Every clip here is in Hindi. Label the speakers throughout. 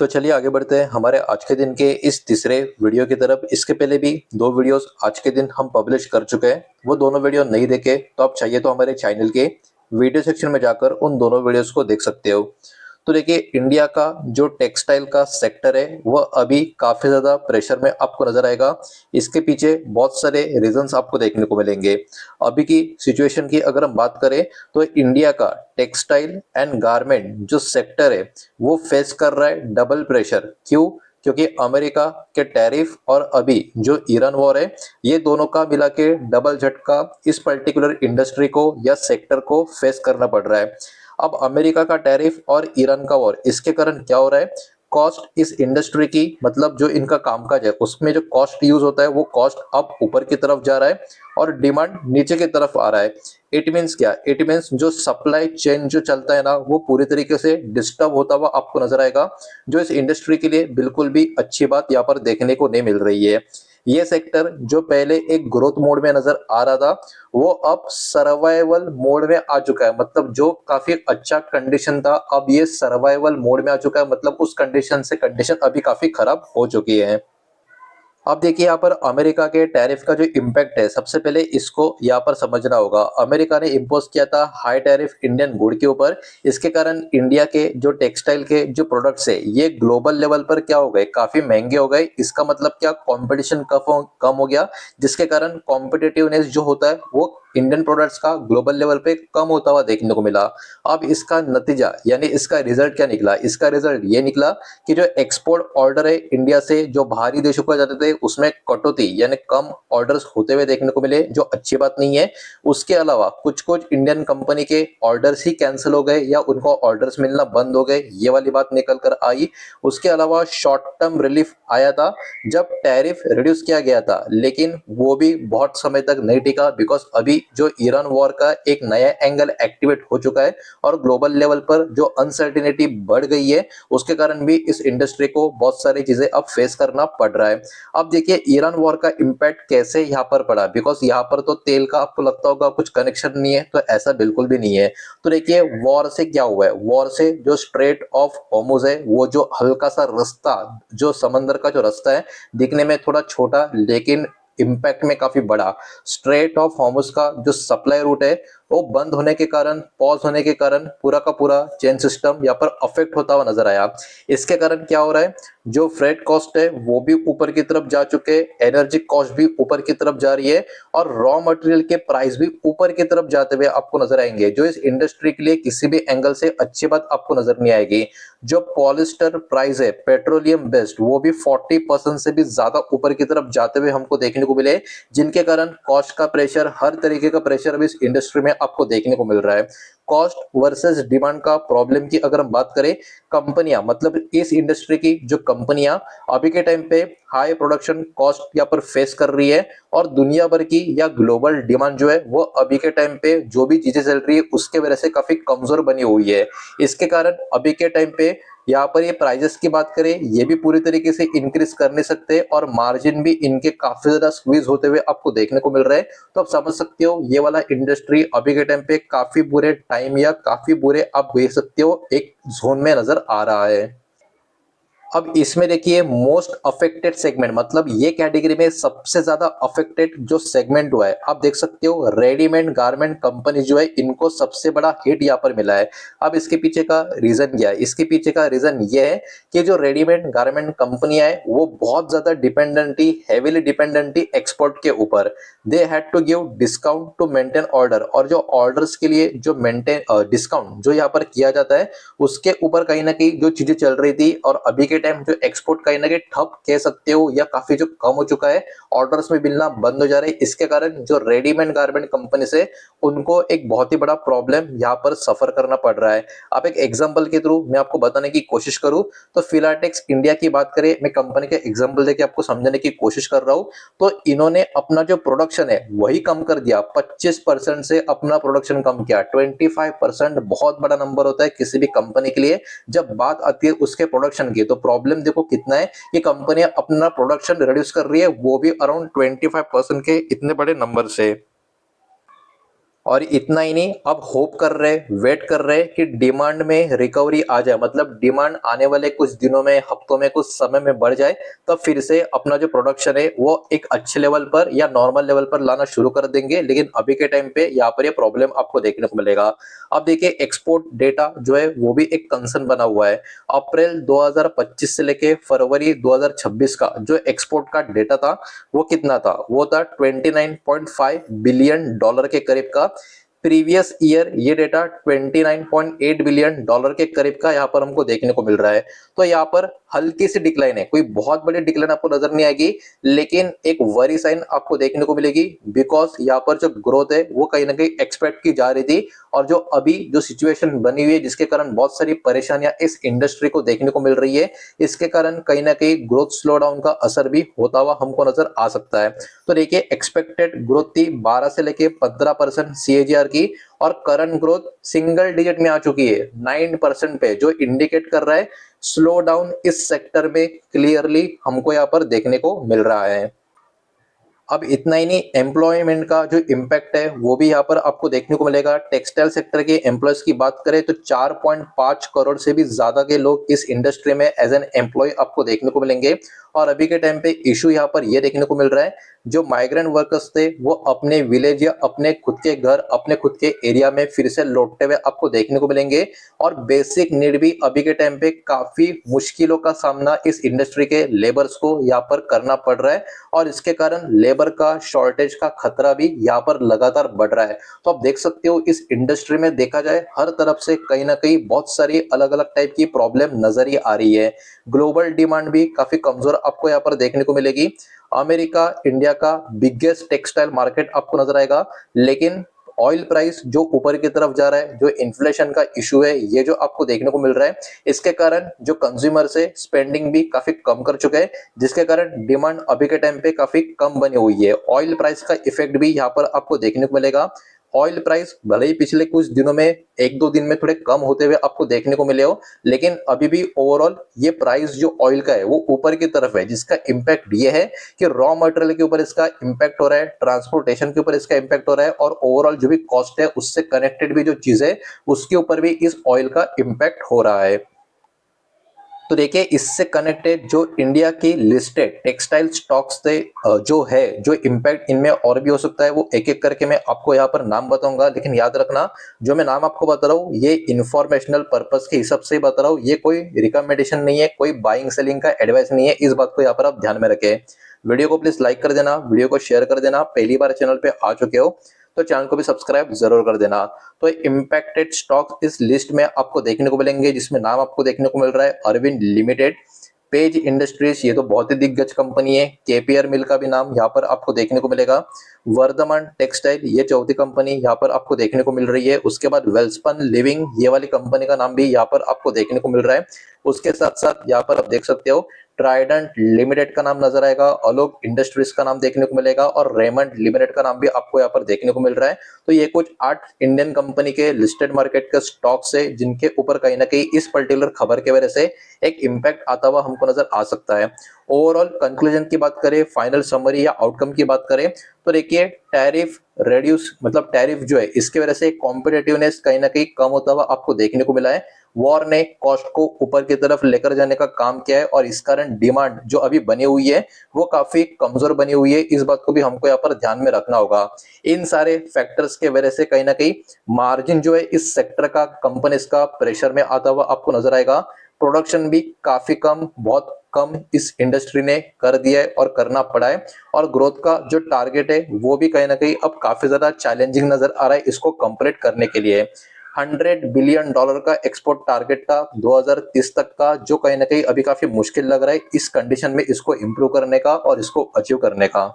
Speaker 1: तो चलिए आगे बढ़ते हैं हमारे आज के दिन के इस तीसरे वीडियो की तरफ। इसके पहले भी दो वीडियोस आज के दिन हम पब्लिश कर चुके हैं। वो दोनों वीडियो नहीं देखे तो आप चाहिए तो हमारे चैनल के वीडियो सेक्शन में जाकर उन दोनों वीडियोस को देख सकते हो। तो देखिए, इंडिया का जो टेक्सटाइल का सेक्टर है वह अभी काफी ज्यादा प्रेशर में आपको नजर आएगा। इसके पीछे बहुत सारे रीजंस आपको देखने को मिलेंगे। अभी की सिचुएशन की अगर हम बात करें तो इंडिया का टेक्सटाइल एंड गारमेंट जो सेक्टर है वो फेस कर रहा है डबल प्रेशर। क्यों? क्योंकि अमेरिका के टैरिफ और अभी जो ईरान वॉर है, ये दोनों का मिला के डबल झटका इस पर्टिकुलर इंडस्ट्री को या सेक्टर को फेस करना पड़ रहा है। अब अमेरिका का टैरिफ और ईरान का वॉर, इसके कारण क्या हो रहा है, कॉस्ट इस इंडस्ट्री की, मतलब जो इनका कामकाज है उसमें जो कॉस्ट यूज होता है वो कॉस्ट अब ऊपर की तरफ जा रहा है और डिमांड नीचे की तरफ आ रहा है। इट मीन्स क्या? इट मीन्स जो सप्लाई चेन जो चलता है ना वो पूरी तरीके से डिस्टर्ब होता हुआ आपको नजर आएगा, जो इस इंडस्ट्री के लिए बिल्कुल भी अच्छी बात यहाँ पर देखने को नहीं मिल रही है। ये सेक्टर जो पहले एक ग्रोथ मोड में नजर आ रहा था वो अब सर्वाइवल मोड में आ चुका है। मतलब जो काफी अच्छा कंडीशन था अब ये सर्वाइवल मोड में आ चुका है। मतलब उस कंडीशन से कंडीशन अभी काफी खराब हो चुकी है। अब देखिए, यहाँ पर अमेरिका के टैरिफ का जो इम्पैक्ट है, सबसे पहले इसको यहाँ पर समझना होगा। अमेरिका ने इम्पोज किया था हाई टैरिफ इंडियन गुड के ऊपर। इसके कारण इंडिया के जो टेक्सटाइल के जो प्रोडक्ट्स है ये ग्लोबल लेवल पर क्या हो गए, काफी महंगे हो गए। इसका मतलब क्या, कंपटीशन कम हो गया, जिसके कारण कॉम्पिटिटिवनेस जो होता है वो इंडियन प्रोडक्ट्स का ग्लोबल लेवल पे कम होता हुआ देखने को मिला। अब इसका नतीजा यानी इसका रिजल्ट क्या निकला? इसका रिजल्ट ये निकला कि जो एक्सपोर्ट ऑर्डर है इंडिया से जो बाहरी देशों को जाते थे उसमें कटौती यानी कम ऑर्डर्स होते हुए देखने को मिले, जो अच्छी बात नहीं है। उसके अलावा कुछ कुछ इंडियन कंपनी के ऑर्डर्स ही कैंसिल हो गए या उनको ऑर्डर्स मिलना बंद हो गए, ये वाली बात निकल कर आई। उसके अलावा शॉर्ट टर्म रिलीफ आया था जब टैरिफ रिड्यूस किया गया था, लेकिन वो भी बहुत समय तक नहीं टिका, बिकॉज अभी जो ईरान वॉर का एक नया एंगल एक्टिवेट हो चुका है और ग्लोबल लेवल पर जो अनसर्टिनिटी बढ़ गई है उसके कारण भी इस इंडस्ट्री को बहुत सारी चीजें अब फेस करना पड़ रहा है। अब देखिए, ईरान वॉर का इम्पैक्ट कैसे यहाँ पर पड़ा, बिकॉज यहाँ पर तो तेल का आपको लगता होगा कुछ कनेक्शन नहीं है, तो ऐसा बिल्कुल भी नहीं है। तो देखिए, वॉर से क्या हुआ है, वॉर से जो स्ट्रेट ऑफ हॉर्मुज है, वो जो हल्का सा रास्ता, जो समंदर का जो रास्ता है, दिखने में थोड़ा छोटा लेकिन इम्पैक्ट में काफी बड़ा, स्ट्रेट ऑफ हॉर्मुज का जो सप्लाई रूट है वो बंद होने के कारण, पॉज होने के कारण पूरा का पूरा चेन सिस्टम यहाँ पर अफेक्ट होता हुआ नजर आया। इसके कारण क्या हो रहा है, जो फ्रेट कॉस्ट है वो भी ऊपर की तरफ जा चुके, एनर्जी कॉस्ट भी ऊपर की तरफ जा रही है और रॉ मटेरियल के प्राइस भी ऊपर की तरफ जाते हुए आपको नजर आएंगे, जो इस इंडस्ट्री के लिए किसी भी एंगल से अच्छी बात आपको नजर नहीं आएगी। जो पॉलिस्टर प्राइस है पेट्रोलियम बेस्ड, वो भी 40% से भी ज्यादा ऊपर की तरफ जाते हुए हमको देखने को मिले, जिनके कारण कॉस्ट का प्रेशर, हर तरीके का प्रेशर अभी इस इंडस्ट्री में आपको देखने को मिल रहा है। कॉस्ट वर्सेस डिमांड का प्रॉब्लम की अगर हम बात करें, कंपनियां, मतलब इस इंडस्ट्री की जो कंपनियां अभी के टाइम पे हाई प्रोडक्शन कॉस्ट यहाँ पर फेस कर रही है और दुनिया भर की या ग्लोबल डिमांड जो है वो अभी के टाइम पे जो भी चीजें चल रही है उसके वजह से काफी कमजोर बनी हुई है। इसके कारण अभी के टाइम पे यहाँ पर ये प्राइजेस की बात करें, ये भी पूरी तरीके से इंक्रीज कर नहीं सकते और मार्जिन भी इनके काफी ज्यादा स्क्वीज होते हुए आपको देखने को मिल रहा है। तो आप समझ सकते हो ये वाला इंडस्ट्री अभी के टाइम पे काफी बुरे टाइम या काफी बुरे आप देख सकते हो एक जोन में नजर आ रहा है। अब इसमें देखिए, मोस्ट अफेक्टेड सेगमेंट, मतलब ये कैटेगरी में सबसे ज्यादा अफेक्टेड जो सेगमेंट हुआ है, आप देख सकते हो रेडीमेड गारमेंट कंपनी जो है इनको सबसे बड़ा हिट यहाँ पर मिला है। अब इसके पीछे का रीजन क्या है? इसके पीछे का रीजन ये है कि जो रेडीमेड गारमेंट कंपनियां है वो बहुत ज्यादा डिपेंडेंटी, हेविली डिपेंडेंटी एक्सपोर्ट के ऊपर, they had to give discount to maintain order, और जो ऑर्डर्स के लिए जो मेंटेन डिस्काउंट जो यहाँ पर किया जाता है उसके ऊपर कहीं ना कहीं जो चीजें चल रही थी, और अभी के टाइम जो एक्सपोर्ट कहीं ना कहीं ठप कह सकते हो या काफी जो कम हो चुका है, ऑर्डर्स में मिलना बंद हो जा रहे हैं। इसके कारण जो रेडीमेड गारमेंट कंपनी से उनको एक बहुत ही बड़ा प्रॉब्लम यहाँ पर सफर करना पड़ रहा है। आप एक एग्जांपल के थ्रू मैं आपको बताने की कोशिश करूं तो फिलाटेक्स इंडिया की बात करें, मैं कंपनी के एग्जांपल देके आपको समझाने की कोशिश कर रहा हूं। तो इन्होंने अपना जो प्रोडक्शन है वही कम कर दिया, 25% से अपना प्रोडक्शन कम किया। 25% बहुत बड़ा नंबर होता है किसी भी कंपनी के लिए जब बात आती है उसके प्रोडक्शन की। तो प्रॉब्लम देखो कितना है कि कंपनी अपना प्रोडक्शन रिड्यूस कर रही है, वो भी अराउंड 25% के इतने बड़े नंबर से। और इतना ही नहीं, अब होप कर रहे, वेट कर रहे कि डिमांड में रिकवरी आ जाए, मतलब डिमांड आने वाले कुछ दिनों में, हफ्तों में, कुछ समय में बढ़ जाए, तब फिर से अपना जो प्रोडक्शन है वो एक अच्छे लेवल पर या नॉर्मल लेवल पर लाना शुरू कर देंगे। लेकिन अभी के टाइम पे यहाँ पर ये प्रॉब्लम आपको देखने को मिलेगा। अब देखिए, एक्सपोर्ट डेटा जो है वो भी एक कंसर्न बना हुआ है। अप्रैल 2025 से लेके फरवरी 2026 का जो एक्सपोर्ट का डेटा था वो कितना था? वो था 29.5 बिलियन डॉलर के करीब का। प्रीवियस ईयर ये डेटा 29.8 बिलियन डॉलर के करीब का यहाँ पर हमको देखने को मिल रहा है। तो यहाँ पर हल्की सी डिक्लाइन है, कोई बहुत बड़ी डिक्लाइन आपको नजर नहीं आएगी, लेकिन एक वरी साइन आपको देखने को मिलेगी। बिकॉज यहाँ पर जो ग्रोथ है वो कहीं ना कहीं एक्सपेक्ट की जा रही थी, और जो अभी जो सिचुएशन बनी हुई है जिसके कारण बहुत सारी परेशानियां इस इंडस्ट्री को देखने को मिल रही है, इसके कारण कहीं ना कहीं ग्रोथ स्लो डाउन का असर भी होता हुआ हमको नजर आ सकता है। तो देखिए, एक्सपेक्टेड ग्रोथ थी 12 से लेके 15% सीएजीआर की, और करंट ग्रोथ सिंगल डिजिट में आ चुकी है 9% पे, जो इंडिकेट कर रहा है स्लो डाउन इस सेक्टर में क्लियरली हमको यहाँ पर देखने को मिल रहा है। अब इतना ही नहीं, एम्प्लॉयमेंट का जो इम्पैक्ट है वो भी यहाँ पर आपको देखने को मिलेगा। टेक्सटाइल सेक्टर के एम्प्लॉयज की बात करें तो 4.5 करोड़ से भी ज्यादा के लोग इस इंडस्ट्री में एज एन एम्प्लॉय आपको देखने को मिलेंगे। और अभी के टाइम पे इशू यहाँ पर ये देखने को मिल रहा है, जो माइग्रेंट वर्कर्स थे वो अपने विलेज या अपने खुद के घर, अपने खुद के एरिया में फिर से लौटते हुए आपको देखने को मिलेंगे। और बेसिक नीड भी अभी के टाइम पे काफी मुश्किलों का सामना इस इंडस्ट्री के लेबर्स को यहाँ पर करना पड़ रहा है, और इसके कारण लेबर का शॉर्टेज का खतरा भी यहाँ पर लगातार बढ़ रहा है। तो आप देख सकते हो, इस इंडस्ट्री में देखा जाए हर तरफ से कहीं ना कहीं बहुत सारी अलग अलग टाइप की प्रॉब्लम नजर ही आ रही है। ग्लोबल डिमांड भी काफी कमजोर आपको यहाँ पर देखने को मिलेगी। अमेरिका इंडिया का बिगेस्ट टेक्सटाइल मार्केट आपको नजर आएगा, लेकिन ऑयल प्राइस जो ऊपर की तरफ जा रहा है, जो इन्फ्लेशन का इशू है ये जो आपको देखने को मिल रहा है, इसके कारण जो कंज्यूमर से स्पेंडिंग भी काफी कम कर चुके हैं, जिसके कारण डिमांड अभी के टाइम पे काफी कम बनी हुई है। ऑयल प्राइस का इफेक्ट भी यहाँ पर आपको देखने को मिलेगा। ऑयल प्राइस भले ही पिछले कुछ दिनों में, एक दो दिन में थोड़े कम होते हुए आपको देखने को मिले हो, लेकिन अभी भी ओवरऑल ये प्राइस जो ऑयल का है वो ऊपर की तरफ है, जिसका इम्पैक्ट ये है कि रॉ मटेरियल के ऊपर इसका इम्पैक्ट हो रहा है, ट्रांसपोर्टेशन के ऊपर इसका इम्पैक्ट हो रहा है, और ओवरऑल जो भी कॉस्ट है उससे कनेक्टेड भी जो चीज है उसके ऊपर भी इस ऑयल का इम्पैक्ट हो रहा है। तो देखिए, इससे कनेक्टेड जो इंडिया की लिस्टेड टेक्सटाइल स्टॉक्स थे, जो है, जो इम्पैक्ट इनमें और भी हो सकता है, वो एक एक करके मैं आपको यहाँ पर नाम बताऊंगा। लेकिन याद रखना, जो मैं नाम आपको बता रहा हूँ ये इंफॉर्मेशनल पर्पस के हिसाब से ही बता रहा हूँ, ये कोई रिकमेंडेशन नहीं है, कोई बाइंग सेलिंग का एडवाइस नहीं है। इस बात को यहाँ पर आप ध्यान में रखें। वीडियो को प्लीज लाइक कर देना, वीडियो को शेयर कर देना। पहली बार चैनल पे आ चुके हो तो चैनल को भी सब्सक्राइब जरूर कर देना। तो इम्पैक्टेड स्टॉक इस लिस्ट में आपको देखने को मिलेंगे, जिसमें नाम आपको देखने को मिल रहा है अरविंद लिमिटेड, पेज इंडस्ट्रीज, ये तो बहुत ही दिग्गज कंपनी है। केपीआर मिल का भी नाम यहाँ पर आपको देखने को मिलेगा। वर्धमान टेक्सटाइल, ये चौथी कंपनी यहाँ पर आपको देखने को मिल रही है। उसके बाद वेल्सपन लिविंग, ये वाली कंपनी का नाम भी यहाँ पर आपको देखने को मिल रहा है। उसके साथ साथ यहाँ पर आप देख सकते हो ट्राइडेंट लिमिटेड का नाम नजर आएगा, अलोक इंडस्ट्रीज का नाम देखने को मिलेगा, और रेमंड लिमिटेड का नाम भी आपको यहाँ पर देखने को मिल रहा है। तो ये कुछ 8 इंडियन कंपनी के लिस्टेड मार्केट के स्टॉक्स है, जिनके ऊपर कहीं ना कहीं इस पर्टिकुलर खबर के वजह से एक इम्पैक्ट आता हुआ हमको नजर आ सकता है। ओवरऑल कंक्लूजन की बात करें, फाइनल समरी या आउटकम की बात करें, तो देखिए, टैरिफ रेड्यूस, मतलब टैरिफ जो है इसके वजह से कॉम्पिटेटिवनेस कहीं ना कहीं कम होता हुआ आपको देखने को मिला है। वॉर ने कॉस्ट को ऊपर की तरफ लेकर जाने का काम किया है, और इस कारण डिमांड जो अभी बनी हुई है वो काफी कमजोर बनी हुई है। इस बात को भी हमको यहाँ पर ध्यान में रखना होगा। इन सारे फैक्टर्स के वजह से कहीं ना कहीं मार्जिन जो है इस सेक्टर का, कंपनीज का प्रेशर में आता हुआ आपको नजर आएगा। प्रोडक्शन भी काफी कम, बहुत कम इस इंडस्ट्री ने कर दिया है और करना पड़ा है, और ग्रोथ का जो टारगेट है वो भी कहीं ना कहीं अब काफी ज्यादा चैलेंजिंग नजर आ रहा है इसको कंप्लीट करने के लिए। 100 बिलियन डॉलर का एक्सपोर्ट टारगेट था 2030 तक का, जो कहीं ना कहीं अभी काफी मुश्किल लग रहा है इस कंडीशन में इसको इंप्रूव करने का और इसको अचीव करने का।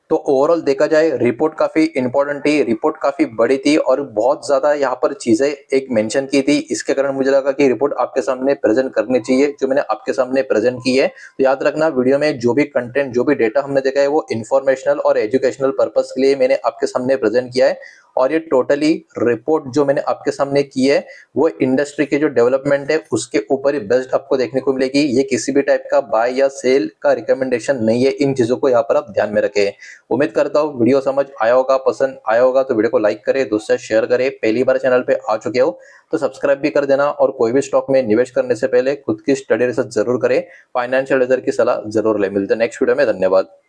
Speaker 1: तो ओवरऑल देखा जाए, रिपोर्ट काफी इंपॉर्टेंट थी, रिपोर्ट काफी बड़ी थी, और बहुत ज्यादा यहाँ पर चीजें एक मेंशन की थी। इसके कारण मुझे लगा कि रिपोर्ट आपके सामने प्रेजेंट करनी चाहिए, जो मैंने आपके सामने प्रेजेंट की है। तो याद रखना, वीडियो में जो भी कंटेंट, जो भी डेटा हमने देखा है वो इन्फॉर्मेशनल और एजुकेशनल पर्पस के लिए मैंने आपके सामने प्रेजेंट किया है। और ये टोटली रिपोर्ट जो मैंने आपके सामने की है वो इंडस्ट्री के जो डेवलपमेंट है उसके ऊपर ही बेस्ड आपको देखने को मिलेगी। ये किसी भी टाइप का बाय या सेल का रिकमेंडेशन नहीं है। इन चीजों को यहाँ पर आप ध्यान में रखें। उम्मीद करता हूँ वीडियो समझ आया होगा, पसंद आया होगा तो वीडियो को लाइक करें, दोस्तों से शेयर करें। पहली बार चैनल पे आ चुके हो तो सब्सक्राइब भी कर देना और कोई भी स्टॉक में निवेश करने से पहले खुद की स्टडी रिसर्च जरूर करें, फाइनेंशियल एडवाइजर की सलाह जरूर ले। मिलते हैं नेक्स्ट वीडियो में। धन्यवाद।